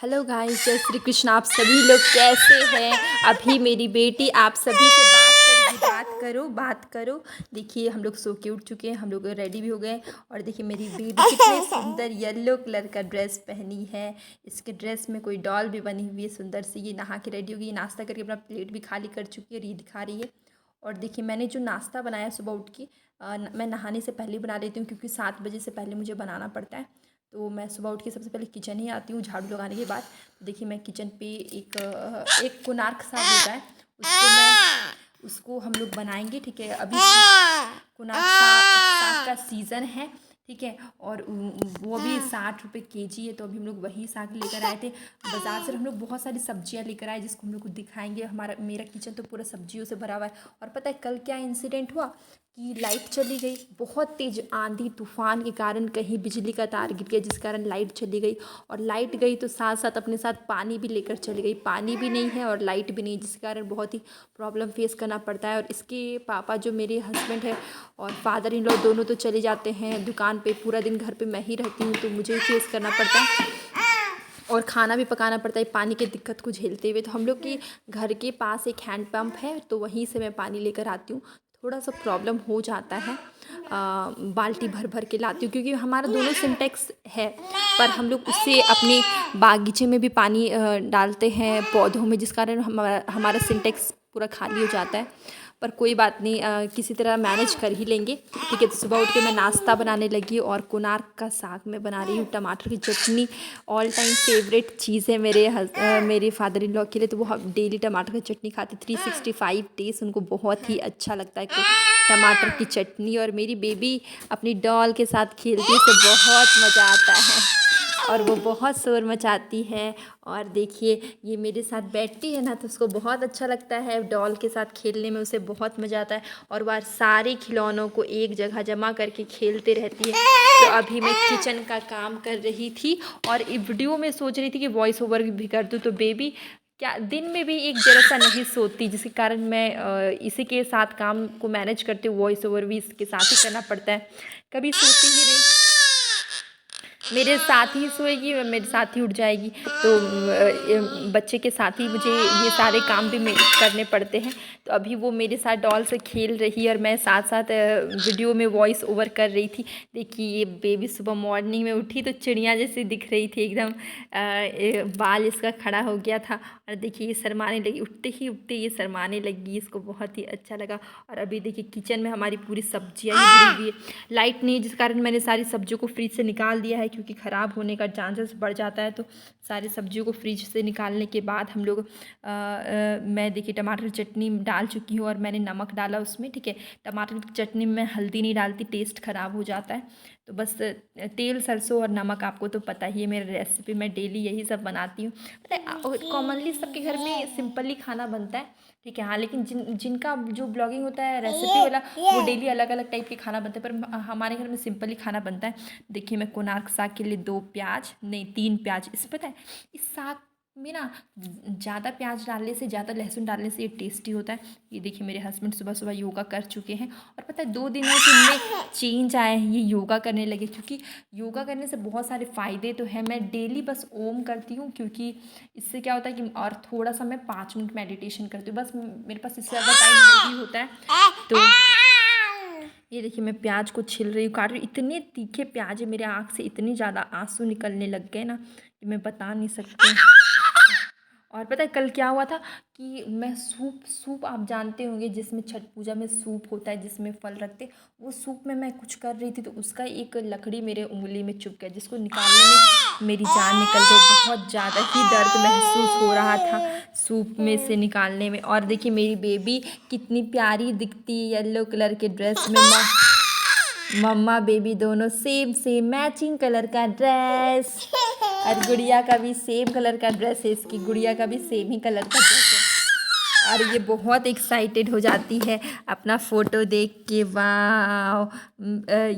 Hello guys, जय श्री कृष्ण। आप सभी लोग कैसे हैं? अभी मेरी बेटी आप सभी से बात करेगी। बात करो। देखिए हम लोग सो के उठ चुके हैं, हम लोग रेडी भी हो गए और देखिए मेरी बेबी कितने सुंदर येलो कलर का ड्रेस पहनी है। इसके ड्रेस में कोई डॉल भी बनी हुई है सुंदर सी। ये नहा के रेडी होगी, नाश्ता करके अपना प्लेट भी खाली कर चुकी है और ये दिखा रही है। और देखिए मैंने जो नाश्ता बनाया सुबह उठ के, मैं नहाने से पहले बना लेती हूँ क्योंकि 7 बजे से पहले मुझे बनाना पड़ता है। तो मैं सुबह उठ के सबसे पहले किचन ही आती हूँ झाड़ू लगाने के बाद। तो देखिए मैं किचन पे एक कोणार्क साग होता है, उसको हम लोग बनाएंगे। ठीक है, अभी कोणार्क साग का सीज़न है। ठीक है, और वो भी 60 रुपये केजी है। तो अभी हम लोग वही साग लेकर आए थे बाज़ार से। हम लोग बहुत सारी सब्जियां लेकर आए जिसको हम लोग को दिखाएंगे। मेरा किचन तो पूरा सब्जियों से भरा हुआ है। और पता है कल क्या इंसिडेंट हुआ कि लाइट चली गई। बहुत तेज़ आंधी तूफान के कारण कहीं बिजली का तार गिर गया जिस कारण लाइट चली गई। और लाइट गई तो साथ साथ अपने साथ पानी भी लेकर चली गई। पानी भी नहीं है और लाइट भी नहीं, जिस कारण बहुत ही प्रॉब्लम फेस करना पड़ता है। और इसके पापा जो मेरे हस्बैंड है और फादर इन लॉ दोनों तो चले जाते हैं दुकान पे। पूरा दिन घर पे मैं ही रहती हूँ तो मुझे ही फेस करना पड़ता है और खाना भी पकाना पड़ता है पानी की दिक्कत को झेलते हुए। तो हम लोग के घर के पास एक हैंड पंप है तो वहीं से मैं पानी लेकर आती हूँ। थोड़ा सा प्रॉब्लम हो जाता है, बाल्टी भर भर के लाती हूँ क्योंकि हमारा दोनों सिंटेक्स है। पर हम लोग उससे अपने बागीचे में भी पानी डालते हैं पौधों में, जिस कारण हमारा सिंटेक्स पूरा खाली हो जाता है। पर कोई बात नहीं, किसी तरह मैनेज कर ही लेंगे। ठीक है, तो सुबह उठ के मैं नाश्ता बनाने लगी और कोणार्क का साग मैं बना रही हूँ। टमाटर की चटनी ऑल टाइम फेवरेट चीज़ है मेरे फादर इन लॉ के लिए। तो वो डेली टमाटर की चटनी खाते 365 डेज, उनको बहुत ही अच्छा लगता है टमाटर की चटनी। और मेरी बेबी अपनी डॉल के साथ खेलती है तो बहुत मज़ा आता है और वो बहुत शोर मचाती है। और देखिए ये मेरे साथ बैठती है ना तो उसको बहुत अच्छा लगता है डॉल के साथ खेलने में, उसे बहुत मज़ा आता है। और वह सारे खिलौनों को एक जगह जमा करके खेलते रहती है। तो अभी मैं किचन का काम कर रही थी और वीडियो में सोच रही थी कि वॉइस ओवर भी कर दूँ। तो बेबी क्या दिन में भी एक जरा सा नहीं सोती, जिसके कारण मैं इसी के साथ काम को मैनेज करती हूँ। वॉइस ओवर भी इसके साथ ही करना पड़ता है, कभी सोती ही नहीं। मेरे साथ ही सोएगी, मेरे साथ ही उठ जाएगी। तो बच्चे के साथ ही मुझे ये सारे काम भी करने पड़ते हैं। तो अभी वो मेरे साथ डॉल से खेल रही है और मैं साथ साथ वीडियो में वॉइस ओवर कर रही थी। देखिए ये बेबी सुबह मॉर्निंग में उठी तो चिड़िया जैसी दिख रही थी एकदम, बाल इसका खड़ा हो गया था। और देखिए ये शरमाने लगी, उठते ही ये शरमाने लगी, इसको बहुत ही अच्छा लगा। और अभी देखिए किचन में हमारी पूरी सब्जियाँ ही भरी हुई है। लाइट नहीं, जिस कारण मैंने सारी सब्जियों को फ्रिज से निकाल दिया है क्योंकि ख़राब होने का चांसेस बढ़ जाता है। तो सारी सब्जियों को फ्रिज से निकालने के बाद हम लोग मैं देखिए टमाटर की चटनी डाल चुकी हूँ और मैंने नमक डाला उसमें। ठीक है, टमाटर की चटनी में मैं हल्दी नहीं डालती, टेस्ट ख़राब हो जाता है। तो बस तेल सरसों और नमक, आपको तो पता ही है मेरी रेसिपी, मैं डेली यही सब बनाती हूँ। पता है कॉमनली सबके घर में सिंपली खाना बनता है। ठीक है, हाँ, लेकिन जिनका जो ब्लॉगिंग होता है रेसिपी वाला, वो डेली अलग अलग टाइप के खाना बनता है। पर हमारे घर में सिंपली खाना बनता है। देखिए मैं कोणार्क साग के लिए 2 प्याज नहीं 3 प्याज, इस पता है इस साग में ना ज़्यादा प्याज डालने से, ज़्यादा लहसुन डालने से ये टेस्टी होता है। ये देखिए मेरे हस्बैंड सुबह सुबह योगा कर चुके हैं और पता है 2 दिनों से इनमें चेंज आए हैं, ये योगा करने लगे। क्योंकि योगा करने से बहुत सारे फ़ायदे तो हैं। मैं डेली बस ओम करती हूँ क्योंकि इससे क्या होता है कि, और थोड़ा सा मैं 5 मिनट मेडिटेशन करती हूँ, बस मेरे पास इससे ज़्यादा टाइम नहीं होता है। तो ये देखिए मैं प्याज को छिल रही हूँ, काट रही हूँ। इतने तीखे प्याज है, मेरे आँख से इतने ज़्यादा आंसू निकलने लग गए ना कि मैं बता नहीं सकती। और पता है कल क्या हुआ था कि मैं सूप आप जानते होंगे जिसमें छठ पूजा में सूप होता है, जिसमें फल रखते, वो सूप में मैं कुछ कर रही थी तो उसका एक लकड़ी मेरे उंगली में चुभ गया, जिसको निकालने में मेरी जान निकल गई। बहुत ज़्यादा ही दर्द महसूस हो रहा था सूप में से निकालने में। और देखिए मेरी बेबी कितनी प्यारी दिखती है येलो कलर के ड्रेस में। मम्मा बेबी दोनों सेम सेम मैचिंग कलर का ड्रेस, और गुड़िया का भी सेम कलर का ड्रेस है, इसकी गुड़िया का भी सेम ही कलर का ड्रेस है। और ये बहुत एक्साइटेड हो जाती है अपना फ़ोटो देख के, वाह।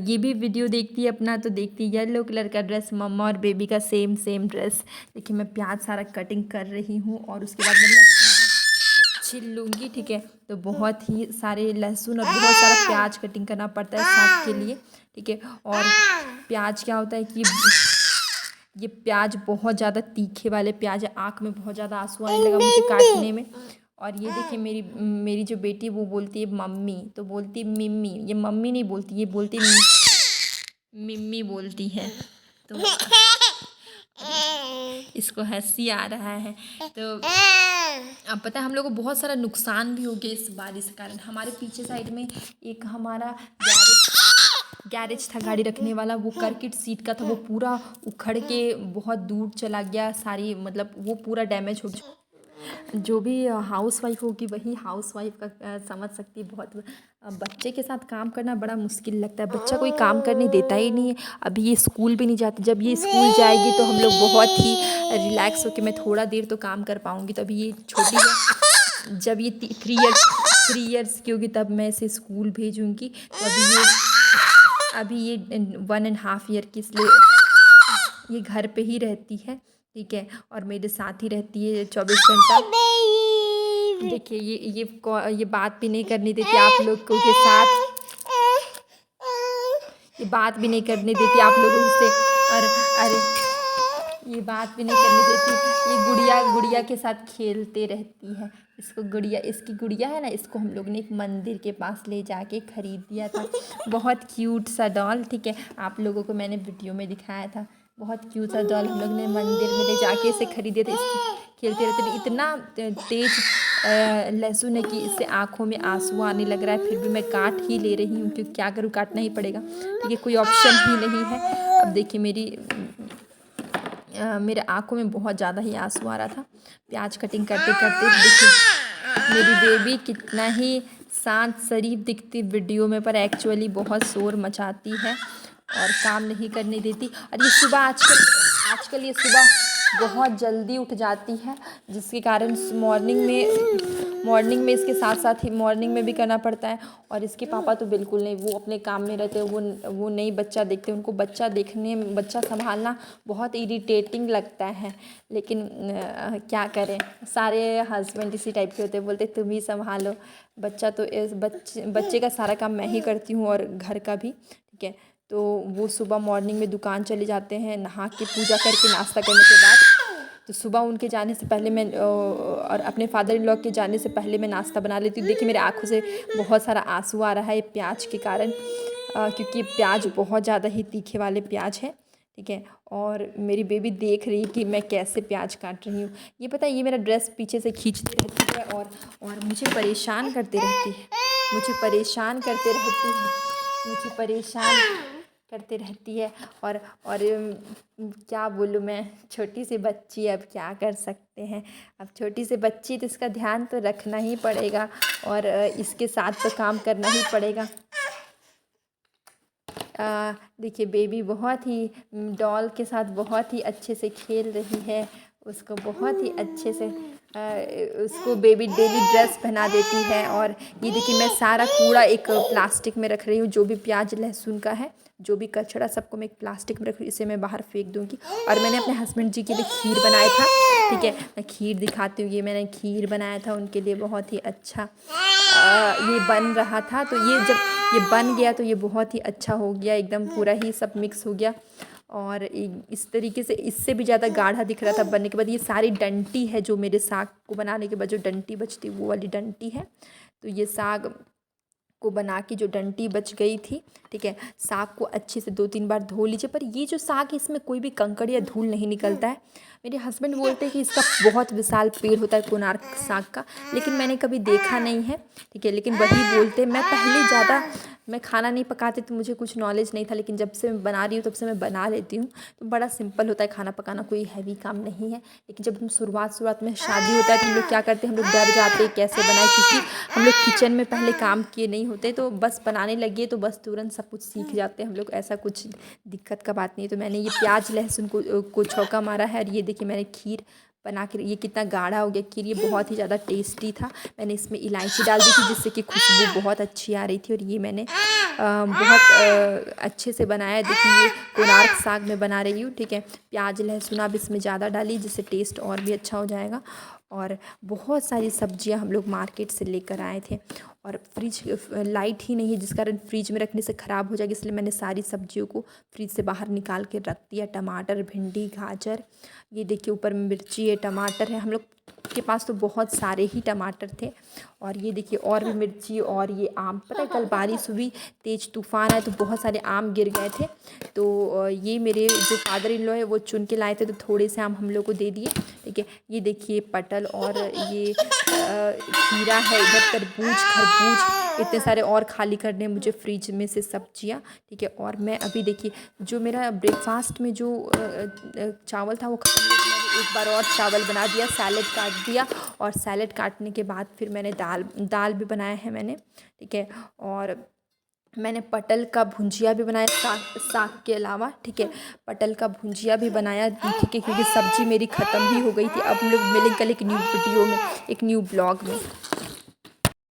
ये भी वीडियो देखती है अपना तो देखती है येलो कलर का ड्रेस, मम्मा और बेबी का सेम सेम ड्रेस। देखिए मैं प्याज सारा कटिंग कर रही हूँ और उसके बाद मैं छील लूँगी। ठीक है, तो बहुत ही सारे लहसुन और बहुत सारा प्याज कटिंग करना पड़ता है साग के लिए। ठीक है, और प्याज क्या होता है कि ये प्याज बहुत ज़्यादा तीखे वाले प्याज है, आँख में बहुत ज़्यादा आंसू आने लगा मुझे काटने में। और ये देखिए मेरी मेरी जो बेटी है वो बोलती है मम्मी, तो बोलती है मिम्मी, ये मम्मी नहीं बोलती, ये बोलती मिम्मी बोलती है। तो इसको हंसी आ रहा है। तो अब पता है हम लोग को बहुत सारा नुकसान भी हो गया इस बारिश के कारण। हमारे पीछे साइड में एक हमारा गैरेज था गाड़ी रखने वाला, वो करकट सीट का था, वो पूरा उखड़ के बहुत दूर चला गया, सारी मतलब वो पूरा डैमेज हो गया। जो भी हाउस वाइफ होगी वही हाउस वाइफ का समझ सकती है। बहुत बच्चे के साथ काम करना बड़ा मुश्किल लगता है, बच्चा कोई काम करने देता ही नहीं है। अभी ये स्कूल भी नहीं जाती, जब ये स्कूल जाएगी तो हम लोग बहुत ही रिलैक्स होकर मैं थोड़ा देर तो काम कर पाऊँगी। तो अभी ये छोटी है, जब ये 3 इयर्स की होगी तब मैं इसे स्कूल भेजूँगी। तो अभी ये 1.5 ईयर की, इसलिए ये घर पे ही रहती है, ठीक है, और मेरे साथ ही रहती है 24 घंटा। देखिए ये बात भी नहीं करने देती आप लोग को के साथ, ये बात भी नहीं करने देती आप लोगों से। और अरे ये बात भी नहीं करने देती, ये गुड़िया के साथ खेलते रहती है। इसकी गुड़िया है ना, इसको हम लोग ने एक मंदिर के पास ले जाके ख़रीद दिया था। बहुत क्यूट सा डॉल, ठीक है, आप लोगों को मैंने वीडियो में दिखाया था। बहुत क्यूट सा डॉल हम लोग ने मंदिर में ले जाके इसे ख़रीदे थे। इससे खेलते रहते थे। इतना तेज़ लहसुन है कि इससे आँखों में आंसू आने लग रहा है, फिर भी मैं काट ही ले रही हूँ क्योंकि क्या करूँ, काटना ही पड़ेगा, ठीक है, कोई ऑप्शन ही नहीं है। अब देखिए मेरे आँखों में बहुत ज़्यादा ही आंसू आ रहा था प्याज कटिंग करते करते। देखिए मेरी बेबी कितना ही शांत शरीफ दिखती वीडियो में, पर एक्चुअली बहुत शोर मचाती है और काम नहीं करने देती। और ये सुबह आजकल ये सुबह बहुत जल्दी उठ जाती है, जिसके कारण मॉर्निंग में इसके साथ साथ ही मॉर्निंग में भी करना पड़ता है। और इसके पापा तो बिल्कुल नहीं, वो अपने काम में रहते हैं, वो नहीं बच्चा देखते। उनको बच्चा संभालना बहुत इरिटेटिंग लगता है, लेकिन क्या करें, सारे हस्बैंड इसी टाइप के होते हैं, बोलते तुम ही संभालो बच्चा। तो बच्चे का सारा काम मैं ही करती हूँ और घर का भी, ठीक है। तो वो सुबह मॉर्निंग में दुकान चले जाते हैं, नहा के पूजा करके नाश्ता करने के बाद। तो सुबह उनके जाने से पहले मैं और अपने फादर इन लॉ के जाने से पहले मैं नाश्ता बना लेती हूँ। देखिए मेरे आँखों से बहुत सारा आंसू आ रहा है प्याज के कारण, क्योंकि प्याज बहुत ज़्यादा ही तीखे वाले प्याज है, ठीक है। और मेरी बेबी देख रही है कि मैं कैसे प्याज काट रही हूँ। ये पता है, ये मेरा ड्रेस पीछे से खींचती रहती है और मुझे परेशान करती रहती है, और क्या बोलूँ मैं, छोटी सी बच्ची, अब क्या कर सकते हैं। अब छोटी सी बच्ची तो इसका ध्यान तो रखना ही पड़ेगा और इसके साथ तो काम करना ही पड़ेगा। देखिए बेबी बहुत ही डॉल के साथ बहुत ही अच्छे से खेल रही है, उसको बहुत ही अच्छे से उसको बेबी डेली ड्रेस पहना देती है। और ये देखिए मैं सारा कूड़ा एक प्लास्टिक में रख रही हूँ, जो भी प्याज लहसुन का है, जो भी कचरा सबको मैं एक प्लास्टिक में रख रही हूँ, इसे मैं बाहर फेंक दूँगी। और मैंने अपने हस्बैंड जी के लिए खीर बनाया था, ठीक है, मैं खीर दिखाती हूँ। ये मैंने खीर बनाया था उनके लिए, बहुत ही अच्छा ये बन रहा था। तो जब ये बन गया तो ये बहुत ही अच्छा हो गया, एकदम पूरा ही सब मिक्स हो गया। और इस तरीके से इससे भी ज़्यादा गाढ़ा दिख रहा था बनने के बाद। ये सारी डंटी है जो मेरे साग को बनाने के बाद जो डंटी बचती वो वाली डंटी है। तो ये साग को बना के जो डंटी बच गई थी, ठीक है, साग को अच्छे से 2-3 बार धो लीजिए। पर ये जो साग है इसमें कोई भी कंकड़ या धूल नहीं निकलता है। मेरे हस्बैंड बोलते हैं कि इसका बहुत विशाल पेड़ होता है कोणार्क साग का, लेकिन मैंने कभी देखा नहीं है, ठीक है, लेकिन वही बोलते। मैं खाना नहीं पकाती तो मुझे कुछ नॉलेज नहीं था, लेकिन जब से मैं बना रही हूँ तब से मैं बना लेती हूँ। तो बड़ा सिंपल होता है खाना पकाना, कोई हैवी काम नहीं है। लेकिन जब हम शुरुआत में शादी होता है तो हम लोग क्या करते हैं, हम लोग डर जाते हैं कैसे बनाए, क्योंकि हम लोग किचन में पहले काम किए नहीं होते, तो बस बनाने लगे तो बस तुरंत सब कुछ सीख जाते हैं हम लोग, ऐसा कुछ दिक्कत का बात नहीं है। तो मैंने ये प्याज लहसुन को छौंका मारा है। और ये देखिए मैंने खीर बना के, ये कितना गाढ़ा हो गया खीर, ये बहुत ही ज़्यादा टेस्टी था। मैंने इसमें इलायची डाल दी थी जिससे कि खुशबू बहुत अच्छी आ रही थी। और ये मैंने बहुत अच्छे से बनाया। देखिए ये कोणार्क साग में बना रही हूँ, ठीक है। प्याज लहसुन आप इसमें ज़्यादा डालिए जिससे टेस्ट और भी अच्छा हो जाएगा। और बहुत सारी सब्जियां हम लोग मार्केट से लेकर आए थे। और फ्रिज लाइट ही नहीं है, जिस कारण फ्रिज में रखने से ख़राब हो जाएगी, इसलिए मैंने सारी सब्जियों को फ्रिज से बाहर निकाल के रख दिया। टमाटर, भिंडी, गाजर, ये देखिए ऊपर में मिर्ची है, टमाटर है। हम लोग के पास तो बहुत सारे ही टमाटर थे। और ये देखिए और भी मिर्ची, और ये आम, पता है कल बारिश हुई, तेज़ तूफ़ान आया तो बहुत सारे आम गिर गए थे। तो ये मेरे जो फादर इन लॉ है वो चुन के लाए थे, तो थोड़े से आम हम लोग को दे दिए। ठीक है, ये देखिए पटल, और ये खीरा है, इधर तरबूज, खरबूज, इतने सारे और खाली करने हैं मुझे फ्रिज में से सब्जियां। ठीक है, और मैं अभी देखिए जो मेरा ब्रेकफास्ट में जो चावल था वो खत्म हो गया, मैंने एक बार और चावल बना दिया, सैलेड काट दिया, और सैलेड काटने के बाद फिर मैंने दाल भी बनाया है मैंने। ठीक है, और मैंने पटल का भुंजिया भी बनाया साग के अलावा। ठीक है, पटल का भुंजिया भी बनाया। ठीक है, क्योंकि सब्जी मेरी ख़त्म ही हो गई थी। अब हम लोग मिलेंगे कल एक न्यू वीडियो में, एक न्यू ब्लॉग में।